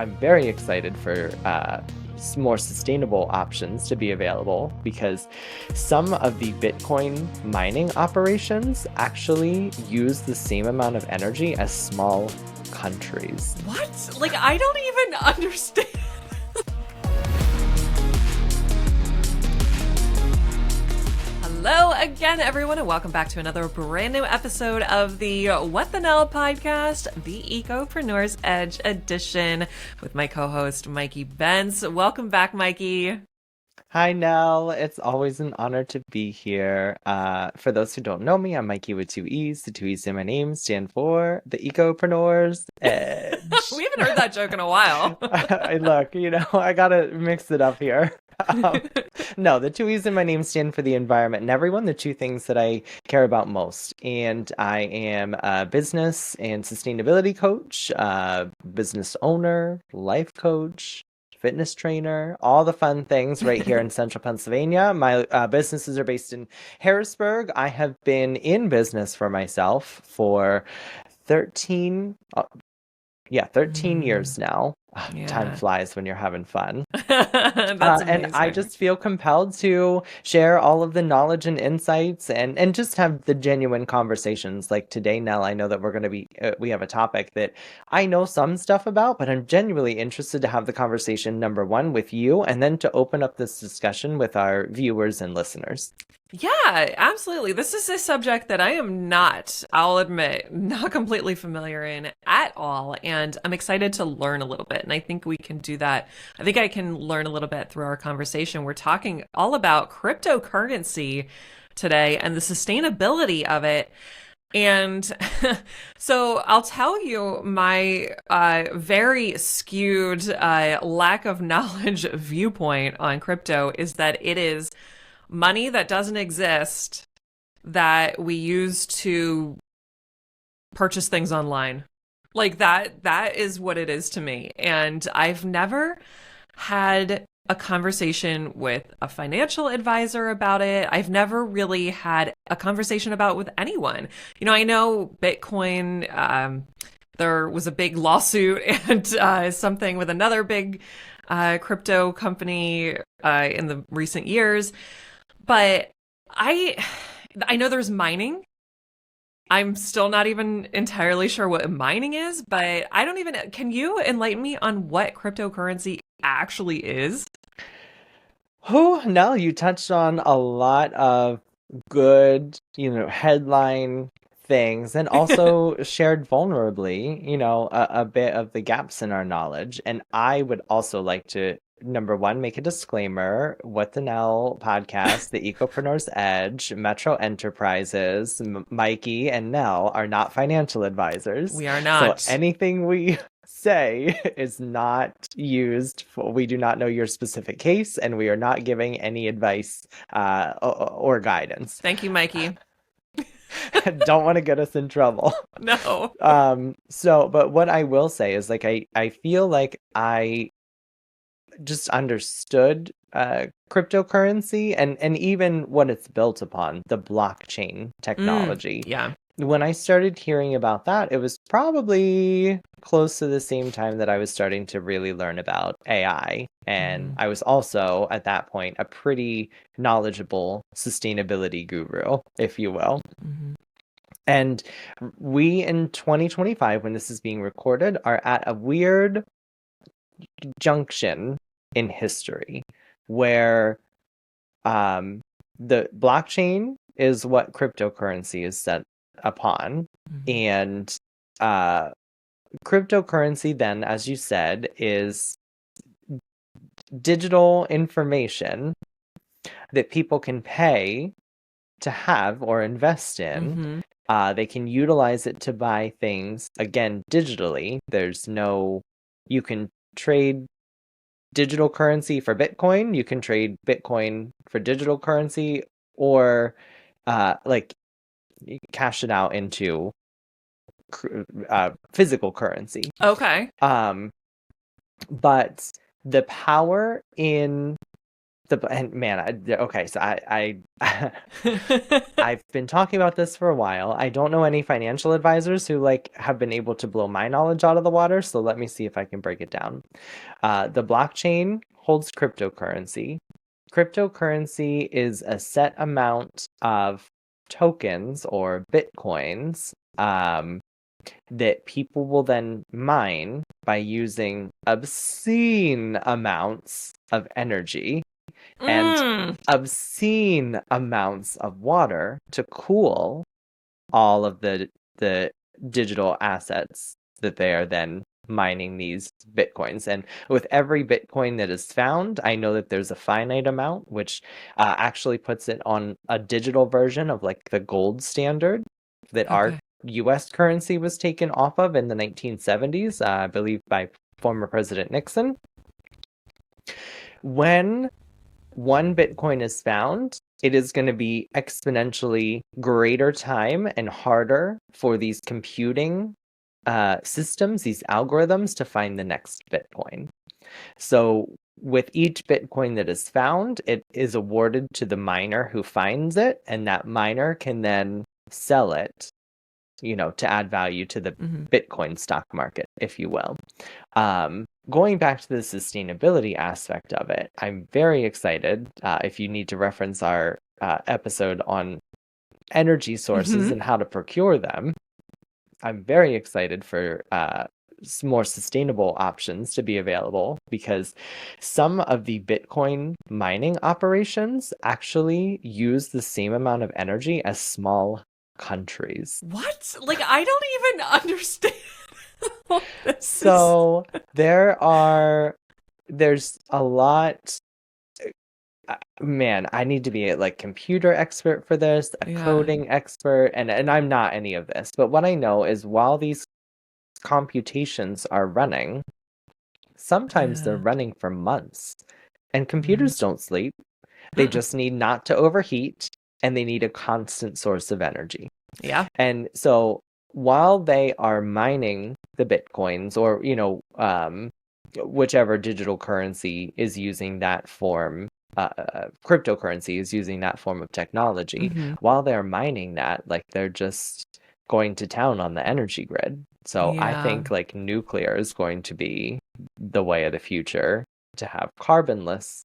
I'm very excited for more sustainable options to be available, because some of the Bitcoin mining operations actually use the same amount of energy as small countries. What? Like, I don't even understand. Hello again, everyone, and welcome back to another brand new episode of the What the Nell Podcast, the EcoPreneur's Edge edition, with my co-host, Mikey Benz. Welcome back, Mikey. Hi, Nell. It's always an honor to be here. For those who don't know me, I'm Mikey with two E's. The two E's in my name stand for the EcoPreneur's Edge. We haven't heard that joke in a while. Look, I gotta mix it up here. No, the two E's in my name stand for the environment and everyone, the two things that I care about most. And I am a business and sustainability coach, business owner, life coach, fitness trainer, all the fun things right here in central Pennsylvania. My businesses are based in Harrisburg. I have been in business for myself for 13 years now. Yeah. Time flies when you're having fun. That's and I just feel compelled to share all of the knowledge and insights and just have the genuine conversations. Like today, Nell, I know that we're going to be, we have a topic that I know some stuff about, but I'm genuinely interested to have the conversation, number one, with you, and then to open up this discussion with our viewers and listeners. Yeah, absolutely. This is a subject that I am not, I'll admit, not completely familiar in at all. And I'm excited to learn a little bit. And I think we can do that. I think I can learn a little bit through our conversation. We're talking all about cryptocurrency today and the sustainability of it. And so I'll tell you my very skewed lack of knowledge viewpoint on crypto is that it is money that doesn't exist that we use to purchase things online. Like that is what it is to me. And I've never had a conversation with a financial advisor about it. I've never really had a conversation about it with anyone. I know Bitcoin, there was a big lawsuit and something with another big crypto company in the recent years. But I know there's mining. I'm still not even entirely sure what mining is, but can you enlighten me on what cryptocurrency actually is? Oh, Nell, you touched on a lot of good, headline things, and also shared vulnerably, a bit of the gaps in our knowledge. And I would also like to, number one, make a disclaimer. What the Nell Podcast, the EcoPreneur's Edge, Metro Enterprises, Mikey, and Nell are not financial advisors. We are not. So anything we say is not used for, we do not know your specific case, and we are not giving any advice or guidance. Thank you, Mikey. Don't want to get us in trouble. No. But what I will say is, like, I feel like I just understood cryptocurrency and even what it's built upon, the blockchain technology. Yeah. When I started hearing about that, it was probably close to the same time that I was starting to really learn about AI. And I was also, at that point, a pretty knowledgeable sustainability guru, if you will. Mm-hmm. And we, in 2025, when this is being recorded, are at a weird junction in history where the blockchain is what cryptocurrency is set upon. And cryptocurrency then, as you said, is digital information that people can pay to have or invest in. They can utilize it to buy things, again, digitally. You can trade digital currency for Bitcoin. You can trade Bitcoin for digital currency, or cash it out into physical currency. Okay. But the power in and man, okay, so I've been talking about this for a while. I don't know any financial advisors who like have been able to blow my knowledge out of the water, so let me see if I can break it down. The blockchain holds cryptocurrency. Cryptocurrency is a set amount of tokens or bitcoins that people will then mine by using obscene amounts of energy and obscene amounts of water to cool all of the digital assets that they are then mining these bitcoins. And with every bitcoin that is found, I know that there's a finite amount, which actually puts it on a digital version of like the gold standard that our US currency was taken off of in the 1970s, I believe by former President Nixon. When one Bitcoin is found, it is going to be exponentially greater time and harder for these computing systems, these algorithms, to find the next Bitcoin. So with each Bitcoin that is found, it is awarded to the miner who finds it, and that miner can then sell it, to add value to the Bitcoin stock market, if you will. Going back to the sustainability aspect of it, I'm very excited. If you need to reference our episode on energy sources and how to procure them, I'm very excited for more sustainable options to be available, because some of the Bitcoin mining operations actually use the same amount of energy as small countries. What? Like, I don't even understand. So there's a lot. Man, I need to be a like computer expert for this, a coding expert, and I'm not any of this. But what I know is while these computations are running, sometimes they're running for months, and computers don't sleep. They just need not to overheat, and they need a constant source of energy. Yeah. And so while they are mining the bitcoins, or whichever digital currency is using that form, cryptocurrency is using that form of technology, while they're mining that, like, they're just going to town on the energy grid. So I think like nuclear is going to be the way of the future, to have carbonless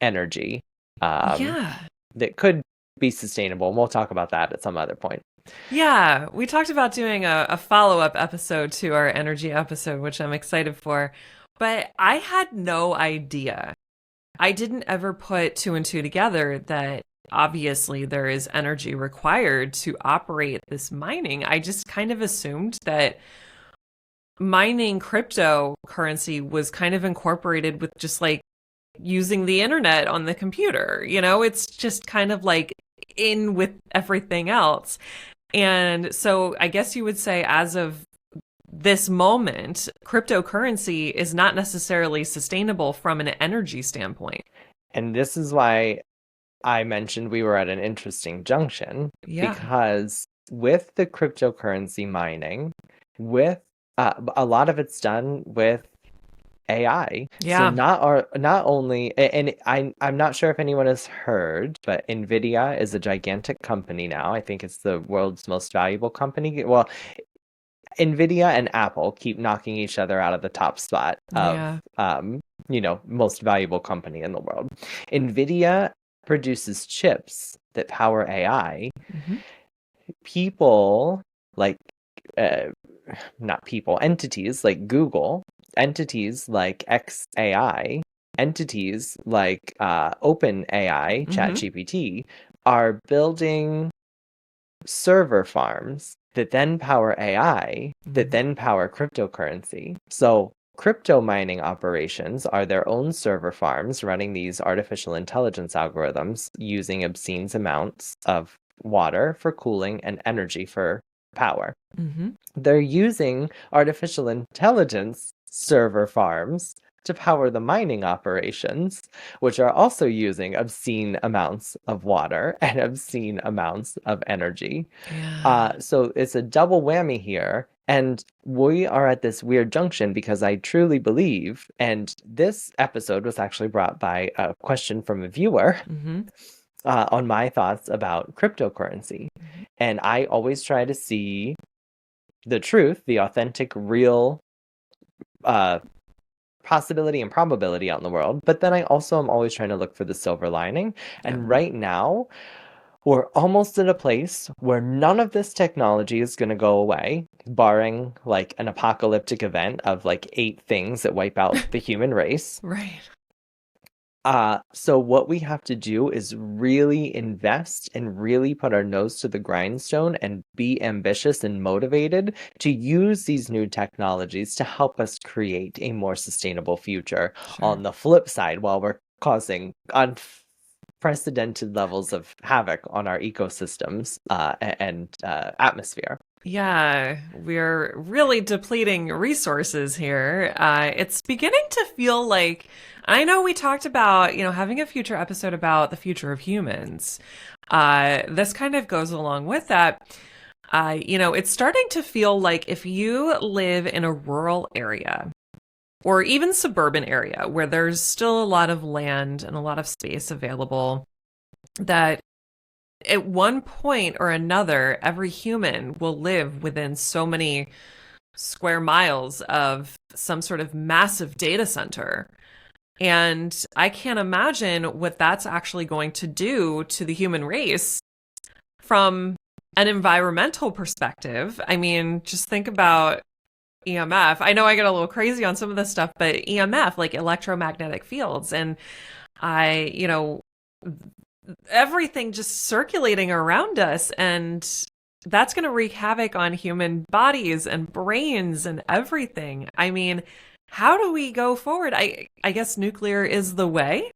energy that could be sustainable. And we'll talk about that at some other point. Yeah, we talked about doing a follow-up episode to our energy episode, which I'm excited for. But I had no idea. I didn't ever put two and two together that obviously there is energy required to operate this mining. I just kind of assumed that mining cryptocurrency was kind of incorporated with just like using the internet on the computer. It's just kind of like in with everything else. And so I guess you would say, as of this moment, cryptocurrency is not necessarily sustainable from an energy standpoint. And this is why I mentioned we were at an interesting junction, because with the cryptocurrency mining, with a lot of it's done with AI. So not only, and I'm not sure if anyone has heard, but Nvidia is a gigantic company now. I think it's the world's most valuable company. Well, Nvidia and Apple keep knocking each other out of the top spot of most valuable company in the world. Nvidia produces chips that power AI. People like not people, entities like Google, entities like XAI, entities like OpenAI, ChatGPT, are building server farms that then power AI, that then power cryptocurrency. So crypto mining operations are their own server farms running these artificial intelligence algorithms using obscene amounts of water for cooling and energy for power. They're using artificial intelligence server farms to power the mining operations, which are also using obscene amounts of water and obscene amounts of energy. So it's a double whammy here. And we are at this weird junction because I truly believe, and this episode was actually brought by a question from a viewer on my thoughts about cryptocurrency. And I always try to see the truth, the authentic, real possibility and probability out in the world. But then I also am always trying to look for the silver lining. And right now, we're almost at a place where none of this technology is going to go away, barring like an apocalyptic event of like 8 things that wipe out the human race. Right. So what we have to do is really invest and really put our nose to the grindstone and be ambitious and motivated to use these new technologies to help us create a more sustainable future. On the flip side, while we're causing unprecedented levels of havoc on our ecosystems and atmosphere. Yeah, we're really depleting resources here. It's beginning to feel like, I know we talked about, having a future episode about the future of humans. This kind of goes along with that. It's starting to feel like if you live in a rural area or even suburban area where there's still a lot of land and a lot of space available, that at one point or another, every human will live within so many square miles of some sort of massive data center. And I can't imagine what that's actually going to do to the human race from an environmental perspective. I mean, just think about EMF. I know I get a little crazy on some of this stuff, but EMF, like electromagnetic fields, and everything just circulating around us, and that's going to wreak havoc on human bodies and brains and everything. I mean, how do we go forward? I guess nuclear is the way.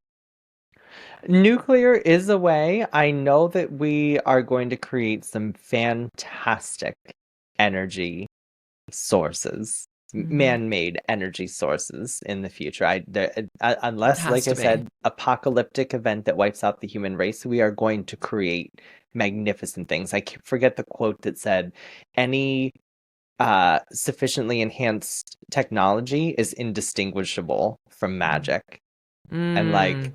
Nuclear is a way. I know that we are going to create some fantastic energy sources, man-made energy sources in the future. Unless, like I said, apocalyptic event that wipes out the human race, we are going to create magnificent things. I forget the quote that said, any sufficiently enhanced technology is indistinguishable from magic. And like,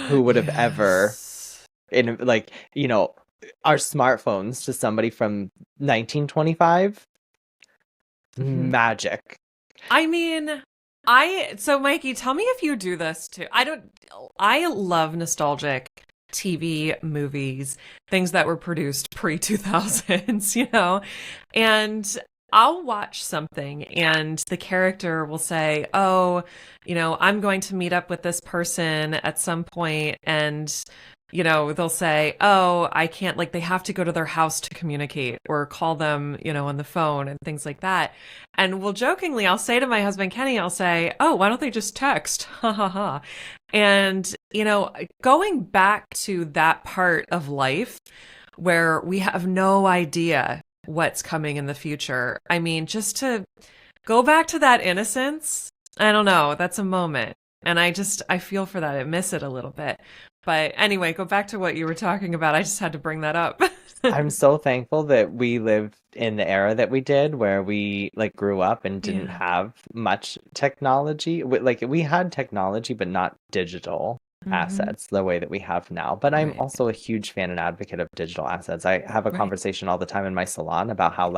who would have ever, our smartphones to somebody from 1925? Magic. I mean, so Mikey, tell me if you do this too. I love nostalgic TV, movies, things that were produced pre-2000s, and I'll watch something and the character will say, oh, I'm going to meet up with this person at some point, and they'll say, oh, I can't, like, they have to go to their house to communicate or call them, on the phone and things like that. And jokingly, I'll say to my husband, Kenny, I'll say, oh, why don't they just text? Ha ha ha. And, going back to that part of life where we have no idea what's coming in the future. I mean, just to go back to that innocence, I don't know, that's a moment. And I feel for that. I miss it a little bit. But anyway, go back to what you were talking about. I just had to bring that up. I'm so thankful that we lived in the era that we did, where we grew up and didn't have much technology. We had technology, but not digital assets the way that we have now. But I'm also a huge fan and advocate of digital assets. I have a conversation all the time in my salon about how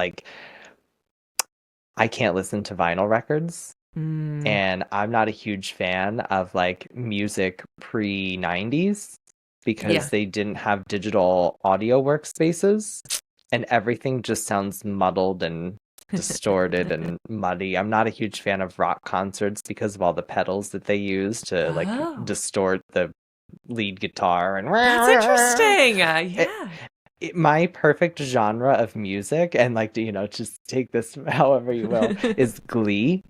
I can't listen to vinyl records. And I'm not a huge fan of music pre-90s because they didn't have digital audio workspaces, and everything just sounds muddled and distorted and muddy. I'm not a huge fan of rock concerts because of all the pedals that they use to distort the lead guitar. And that's interesting. Yeah. My perfect genre of music, and just take this however you will, is Glee.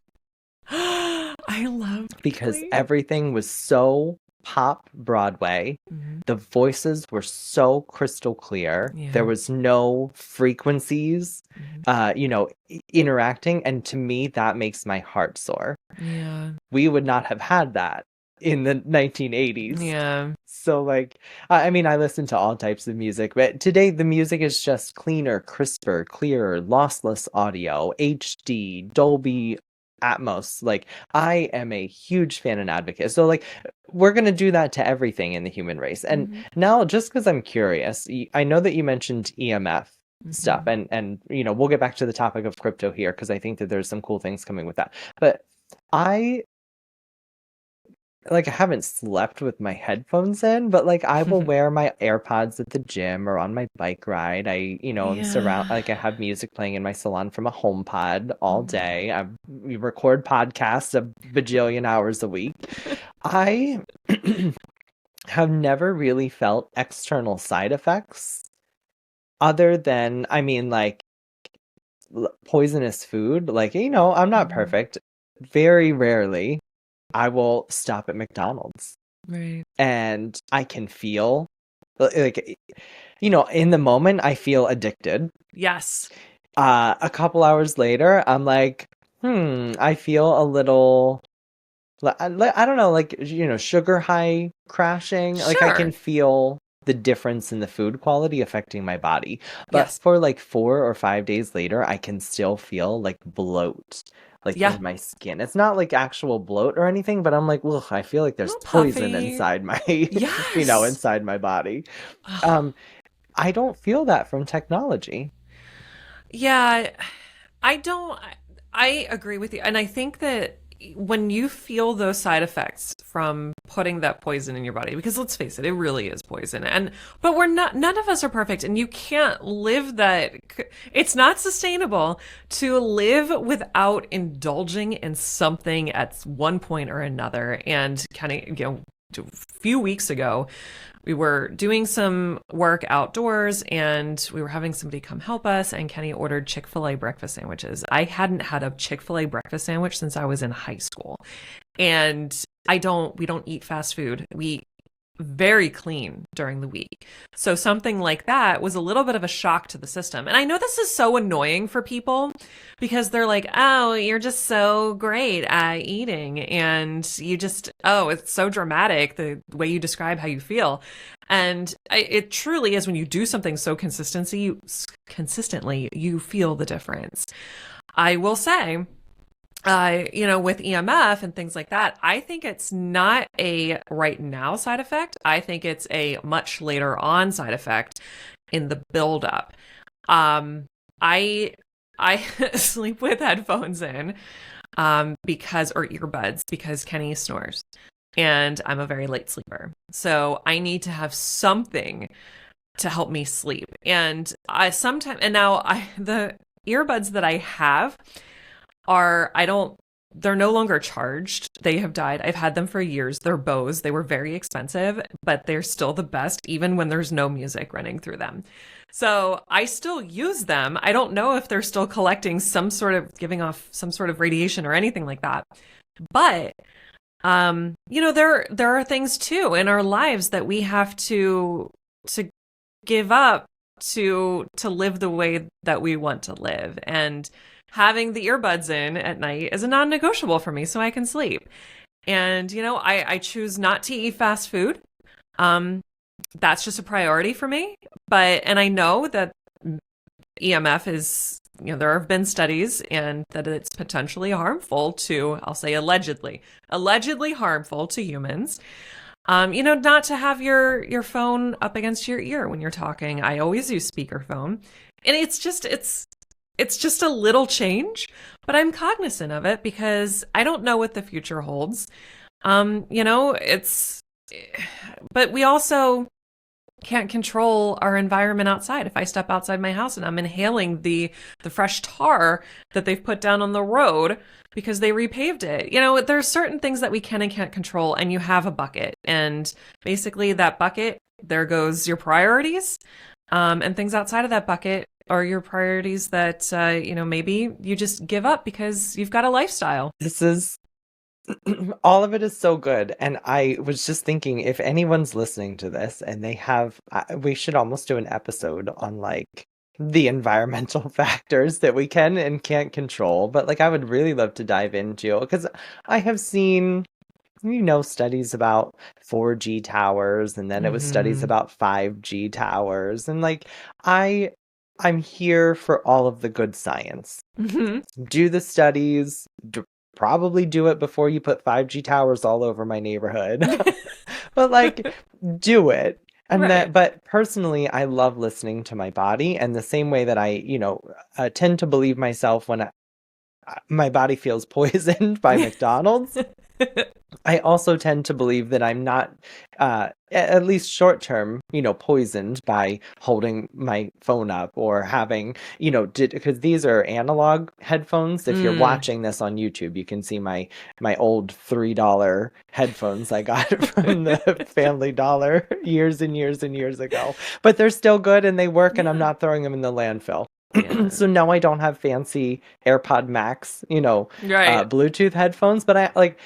I love because Glee. Everything was so pop Broadway. The voices were so crystal clear. There was no frequencies, interacting. And to me, that makes my heart soar. Yeah. We would not have had that in the 1980s. Yeah. So like, I mean, I listen to all types of music, but today the music is just cleaner, crisper, clearer, lossless audio, HD, Dolby Atmos. Like, I am a huge fan and advocate. So like, we're gonna do that to everything in the human race. And now, just because I'm curious, I know that you mentioned EMF stuff, and we'll get back to the topic of crypto here because I think that there's some cool things coming with that. But I haven't slept with my headphones in, but like I will wear my AirPods at the gym or on my bike ride. I'm I have music playing in my salon from a HomePod all day. We record podcasts a bajillion hours a week. I have never really felt external side effects other than, I mean, like poisonous food. Like, I'm not perfect. Very rarely I will stop at McDonald's. Right. And I can feel like, in the moment I feel addicted. Yes. A couple hours later, I'm like, I feel a little, I don't know, like, sugar high crashing. Like, I can feel the difference in the food quality affecting my body. But for like 4 or 5 days later, I can still feel like bloat. Like in my skin. It's not like actual bloat or anything, but I'm like, ugh, I feel like there's poison inside my, inside my body. I don't feel that from technology. Yeah, I agree with you. And I think that when you feel those side effects from putting that poison in your body, because let's face it really is poison. But none of us are perfect, and you can't live that. It's not sustainable to live without indulging in something at one point or another. And kind of, a few weeks ago, we were doing some work outdoors and we were having somebody come help us, and Kenny ordered Chick-fil-A breakfast sandwiches. I hadn't had a Chick-fil-A breakfast sandwich since I was in high school. And we don't eat fast food. We very clean during the week. So something like that was a little bit of a shock to the system. And I know this is so annoying for people because they're like, oh, you're just so great at eating. And it's so dramatic, the way you describe how you feel. And it truly is, when you do something so consistently, you feel the difference. I will say, with EMF and things like that, I think it's not a right now side effect. I think it's a much later on side effect in the buildup. I sleep with headphones in, or earbuds, because Kenny snores, and I'm a very late sleeper. So I need to have something to help me sleep. And the earbuds that I have they're no longer charged. They have died. I've had them for years. They're Bose. They were very expensive, but they're still the best, even when there's no music running through them. So I still use them. I don't know if they're still giving off some sort of radiation or anything like that. But, there are things too in our lives that we have to give up to live the way that we want to live. And having the earbuds in at night is a non-negotiable for me so I can sleep. And, I choose not to eat fast food. That's just a priority for me. And I know that EMF is, there have been studies and that it's potentially harmful I'll say allegedly harmful to humans. Not to have your phone up against your ear when you're talking. I always use speakerphone. And it's just a little change, but I'm cognizant of it because I don't know what the future holds. But we also can't control our environment outside. If I step outside my house and I'm inhaling the fresh tar that they've put down on the road because they repaved it, there's certain things that we can and can't control, and you have a bucket. And basically that bucket, there goes your priorities, and things outside of that bucket are your priorities that, maybe you just give up because you've got a lifestyle. This is, all of it is so good. And I was just thinking, if anyone's listening to this and they we should almost do an episode on like the environmental factors that we can and can't control. But like, I would really love to dive into, because I have seen studies about 4G towers, and then it was studies about 5G towers. And like, I'm here for all of the good science. Do the studies, probably do it before you put 5G towers all over my neighborhood. But like, do it. And Right. but personally, I love listening to my body, and the same way that I, tend to believe myself when my body feels poisoned by McDonald's. I also tend to believe that I'm not, at least short term, poisoned by holding my phone up or having, because these are analog headphones. If you're watching this on YouTube, you can see my old $3 headphones I got from the Family Dollar years and years and years ago. But they're still good and they work, and I'm not throwing them in the landfill. So no, I don't have fancy AirPod Max, Bluetooth headphones, but I like.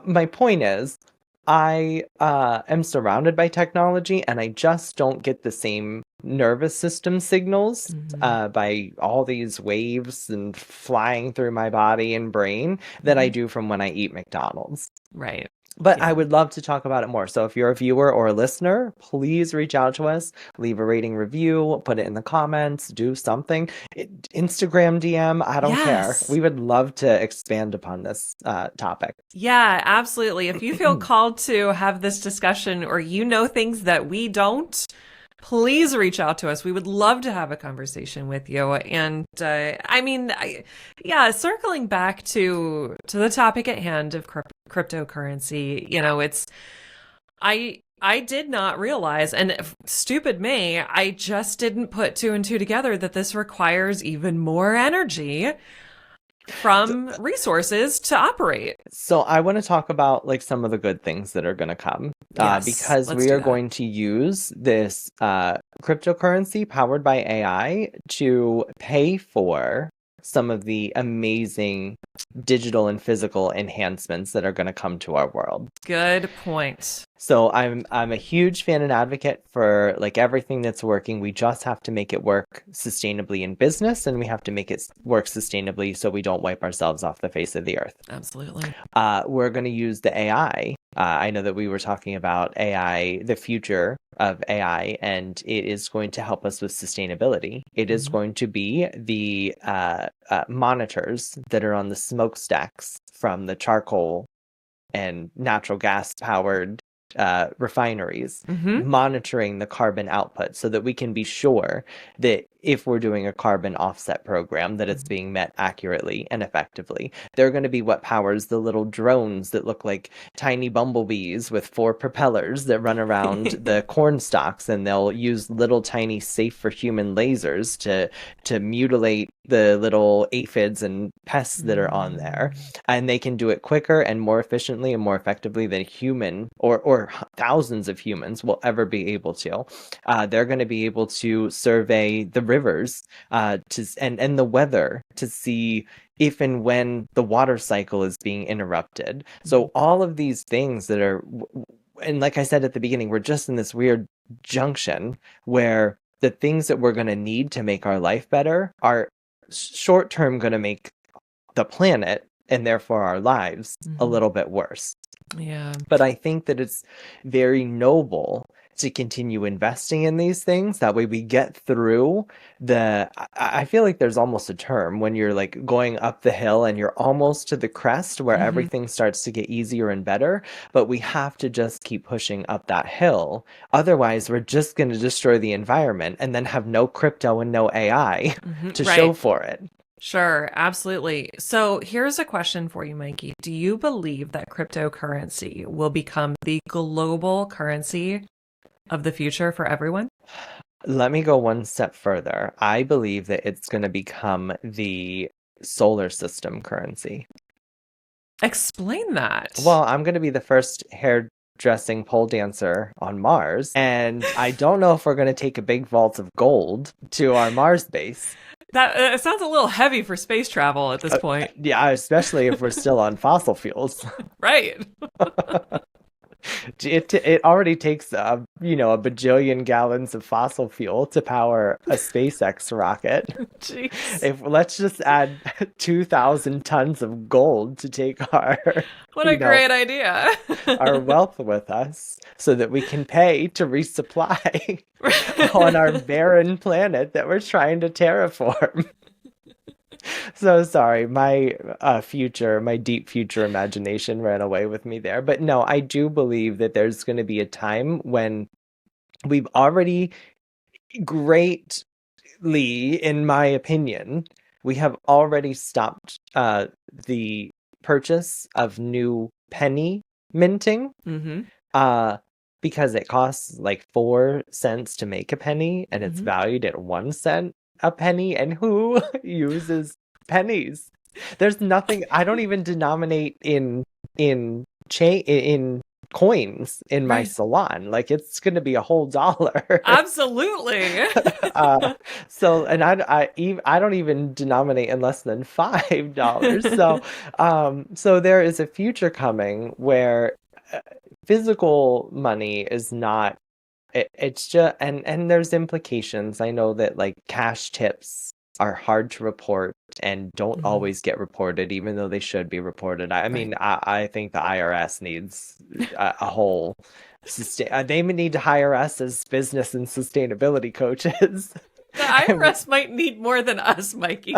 My point is, I am surrounded by technology, and I just don't get the same nervous system signals by all these waves and flying through my body and brain that I do from when I eat McDonald's. Right. But I would love to talk about it more. So if you're a viewer or a listener, please reach out to us, leave a rating review, put it in the comments, do something. Instagram DM, I don't care. We would love to expand upon this topic. Yeah, absolutely. If you feel called to have this discussion, or things that we don't, please reach out to us. We would love to have a conversation with you. And circling back to the topic at hand of cryptocurrency, it's I did not realize, and stupid me, I just didn't put two and two together, that this requires even more energy from resources to operate. So I want to talk about like some of the good things that are going to come, because we are going to use this cryptocurrency powered by AI to pay for some of the amazing digital and physical enhancements that are going to come to our world. Good point. So I'm a huge fan and advocate for like everything that's working. We just have to make it work sustainably in business, and we have to make it work sustainably so we don't wipe ourselves off the face of the earth. Absolutely. We're going to use the AI. I know that we were talking about AI, the future of AI, and it is going to help us with sustainability. It is going to be the monitors that are on the smokestacks from the charcoal and natural gas powered refineries, monitoring the carbon output so that we can be sure that if we're doing a carbon offset program, that it's being met accurately and effectively. They're going to be what powers the little drones that look like tiny bumblebees with 4 propellers that run around the corn stalks, and they'll use little tiny safe for human lasers to mutilate the little aphids and pests that are on there. And they can do it quicker and more efficiently and more effectively than human or thousands of humans will ever be able to. They're going to be able to survey the rivers and the weather to see if and when the water cycle is being interrupted. So all of these things that are, and like I said at the beginning, we're just in this weird junction where the things that we're going to need to make our life better are short term going to make the planet and therefore our lives a little bit worse. Yeah. But I think that it's very noble to continue investing in these things. That way we get through I feel like there's almost a term when you're like going up the hill and you're almost to the crest where everything starts to get easier and better, but we have to just keep pushing up that hill. Otherwise, we're just going to destroy the environment and then have no crypto and no AI to show for it. Sure, absolutely. So here's a question for you, Mikey. Do you believe that cryptocurrency will become the global currency of the future for everyone? Let me go one step further. I believe that it's going to become the solar system currency. Explain that. Well, I'm going to be the first hairdressing pole dancer on Mars, and I don't know if we're going to take a big vault of gold to our Mars base. That sounds a little heavy for space travel at this point. Yeah, especially if we're still on fossil fuels. Right. It already takes a bajillion gallons of fossil fuel to power a SpaceX rocket. Jeez. If let's just add 2,000 tons of gold to take our What a great idea. our wealth with us so that we can pay to resupply on our barren planet that we're trying to terraform. So sorry, my deep future imagination ran away with me there. But no, I do believe that there's going to be a time when we've already greatly, in my opinion, we have already stopped the purchase of new penny minting. Because it costs like 4 cents to make a penny and it's valued at 1 cent a penny, and who uses pennies? There's nothing. I don't even denominate in coins in my salon. Like, it's going to be a whole dollar. Absolutely. So, and I don't even denominate in less than $5. So there is a future coming where physical money is not. It's just, and there's implications. I know that like cash tips are hard to report and don't always get reported, even though they should be reported. I mean, I think the IRS needs a whole they need to hire us as business and sustainability coaches. The IRS might need more than us, Mikey.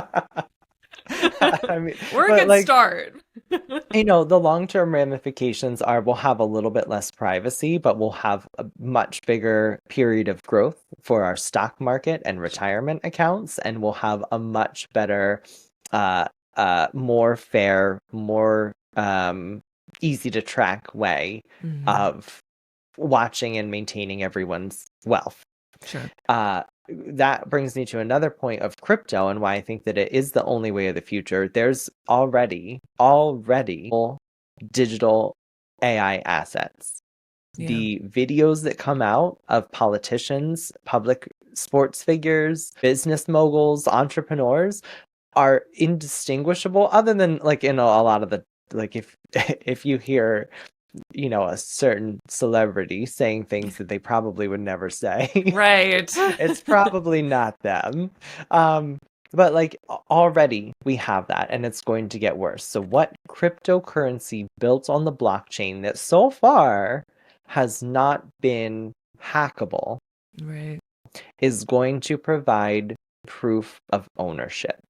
I mean, we're a good start. The long-term ramifications are we'll have a little bit less privacy, but we'll have a much bigger period of growth for our stock market and retirement accounts, and we'll have a much better, more fair, more easy to track way of watching and maintaining everyone's wealth. Sure. That brings me to another point of crypto and why I think that it is the only way of the future. There's already digital AI assets. Yeah. The videos that come out of politicians, public sports figures, business moguls, entrepreneurs are indistinguishable, other than like in a lot of the, like if you hear a certain celebrity saying things that they probably would never say. Right. It's probably not them. But like already we have that, and it's going to get worse. So what cryptocurrency built on the blockchain that so far has not been hackable, right, is going to provide proof of ownership.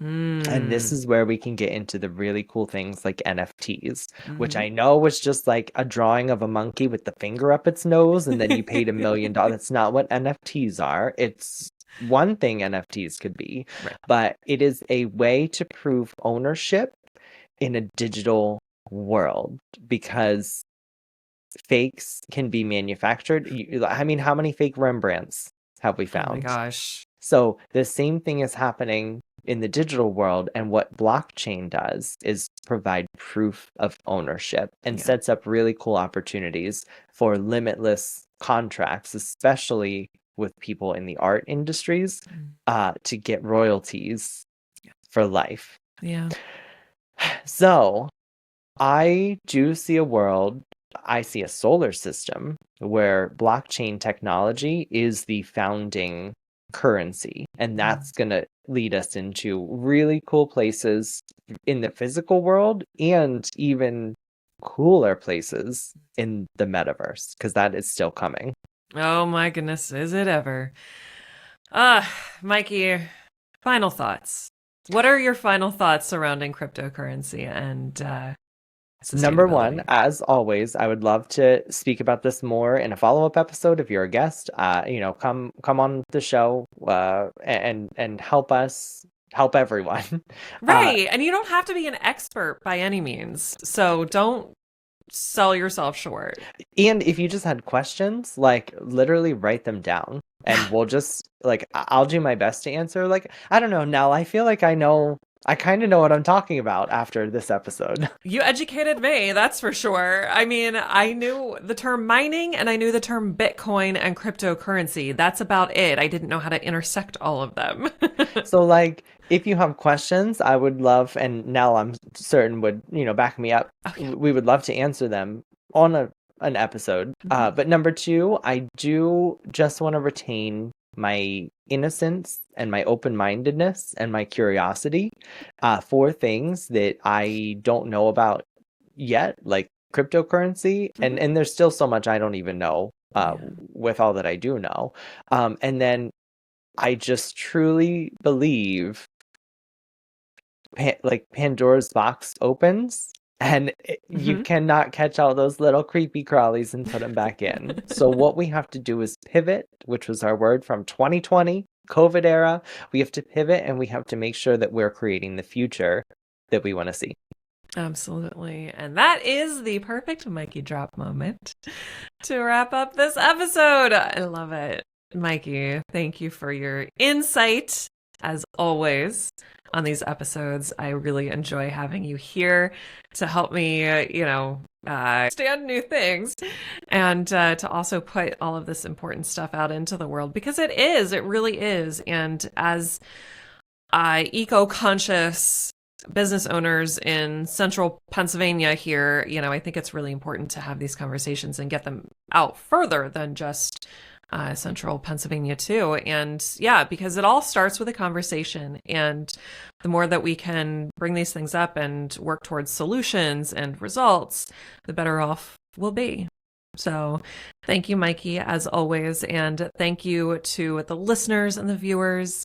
And this is where we can get into the really cool things like NFTs, which I know was just like a drawing of a monkey with the finger up its nose, and then you paid $1 million. That's not what NFTs are. It's one thing NFTs could be, but it is a way to prove ownership in a digital world, because fakes can be manufactured. I mean, how many fake Rembrandts have we found? Oh my gosh. So the same thing is happening in the digital world, and what blockchain does is provide proof of ownership and sets up really cool opportunities for limitless contracts, especially with people in the art industries, to get royalties for life. Yeah. So I do see a world, I see a solar system where blockchain technology is the founding currency, and that's going to lead us into really cool places in the physical world, and even cooler places in the metaverse, because that is still coming. Oh my goodness, is it ever? Mikey, final thoughts. What are your final thoughts surrounding cryptocurrency and Number one, as always, I would love to speak about this more in a follow-up episode. If you're a guest, come on the show and help us help everyone. Right, and you don't have to be an expert by any means, so don't sell yourself short. And if you just had questions, like literally write them down, and we'll just I'll do my best to answer. Like, I don't know, Nell, I feel like I kind of know what I'm talking about after this episode. You educated me, that's for sure. I mean, I knew the term mining, and I knew the term Bitcoin and cryptocurrency. That's about it. I didn't know how to intersect all of them. So, if you have questions, I would love, and Nell, I'm certain would, back me up. Okay. We would love to answer them on a an episode. But number two, I do just want to retain my innocence and my open-mindedness and my curiosity for things that I don't know about yet, like cryptocurrency. And there's still so much I don't even know with all that I do know. And then I just truly believe like Pandora's box opens and you cannot catch all those little creepy crawlies and put them back in. So what we have to do is pivot, which was our word from 2020 COVID era. We have to pivot and we have to make sure that we're creating the future that we want to see. Absolutely. And that is the perfect Mikey drop moment to wrap up this episode. I love it. Mikey, thank you for your insight, as always, on these episodes. I really enjoy having you here to help me, understand new things and to also put all of this important stuff out into the world, because it really is. And as eco-conscious business owners in central Pennsylvania here, I think it's really important to have these conversations and get them out further than just central Pennsylvania too. And yeah, because it all starts with a conversation, and the more that we can bring these things up and work towards solutions and results, the better off we'll be. So thank you, Mikey, as always. And thank you to the listeners and the viewers.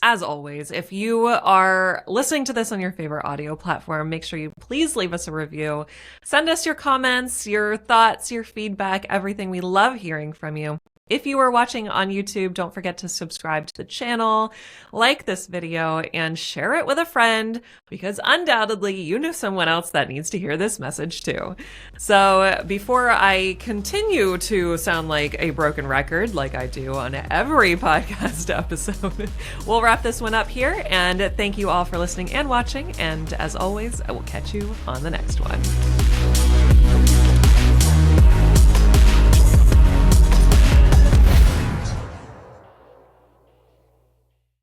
As always, if you are listening to this on your favorite audio platform, make sure you please leave us a review. Send us your comments, your thoughts, your feedback, everything. We love hearing from you. If you are watching on YouTube, don't forget to subscribe to the channel, like this video, and share it with a friend, because undoubtedly you know someone else that needs to hear this message too. So before I continue to sound like a broken record, like I do on every podcast episode, we'll wrap this one up here. And thank you all for listening and watching. And as always, I will catch you on the next one.